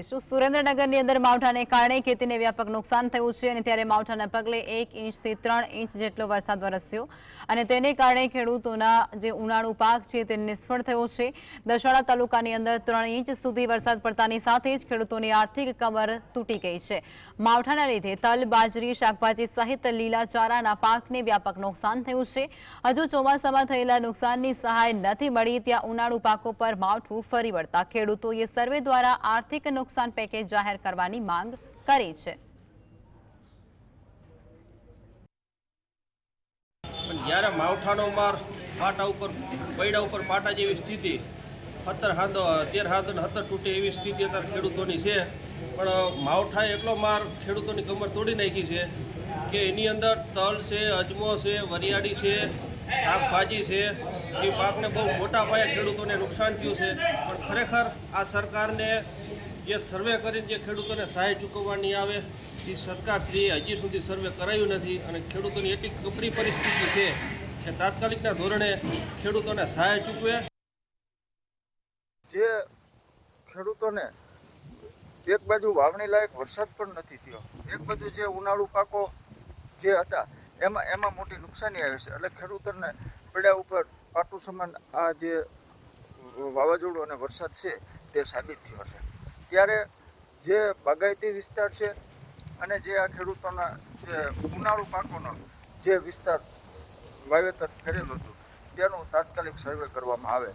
સુરેન્દ્રનગરની અંદર માવઠાને કારણે ખેતીને વ્યાપક નુકસાન થયું છે અને ત્યારે માવઠાના પગલે 1 ઇંચથી 3 ઇંચ જેટલો વરસાદ વરસ્યો અને તેને કારણે ખેડૂતોના જે ઉનાળુ પાક છે તે નિષ્ફળ થયો છે। દસાડા તાલુકાની અંદર 3 ઇંચ સુધી વરસાદ પડતાની સાથે જ ખેડૂતોની આર્થિક કમર તૂટી ગઈ છે। માવઠાના લીધે તલ, બાજરી, શાકભાજી સહિત લીલા ચારાના પાકને વ્યાપક નુકસાન થયું છે। હજુ ચોમાસામાં થયેલા નુકસાનની સહાય નથી મળી ત્યાં ઉનાળુ પાકો પર માવઠું ફરી વળતા ખેડૂતોએ સર્વે દ્વારા આર્થિક નુકસાન પેકેજ જાહેર કરવાની માંગ કરી છે। જ્યારે માવઠાનો માર પાટા ઉપર પૈડા ઉપર પાટા જેવી સ્થિતિ 13 હાથ અને 17 તૂટે એવી સ્થિતિ અત્યારે ખેડૂતોની છે। પણ માવઠાએ એટલો માર ખેડૂતોની કમર તોડી નાખી છે કે એની અંદર તલ છે, અજમો છે, વરિયાળી છે, શાકભાજી છે, એ પાકને બહુ મોટા પાયે ખેડૂતોને નુકસાન થયું છે। પણ ખરેખર આ સરકારને જે સર્વે કરીને જે ખેડૂતોને સહાય ચૂકવવાની આવે એ સરકારશ્રીએ હજી સુધી સર્વે કરાયું નથી અને ખેડૂતોની એટલી કપરી પરિસ્થિતિ છે કે તાત્કાલિકના ધોરણે ખેડૂતોને સહાય ચૂકવે। જે ખેડૂતોને એક બાજુ વાવણી લાયક વરસાદ પણ નથી થયો, એક બાજુ જે ઉનાળુ પાકો જે હતા એમાં મોટી નુકસાની આવી છે। એટલે ખેડૂતોને પૈડા ઉપર પાટું સમાન આ જે વાવાઝોડું અને વરસાદ છે તે સાબિત થયો છે। ત્યારે જે બાગાયતી વિસ્તાર છે અને જે આ ખેડૂતોના જે ઉનાળુ પાકોનો જે વિસ્તાર વાવેતર કરેલું હતું તેનું તાત્કાલિક સર્વે કરવામાં આવે।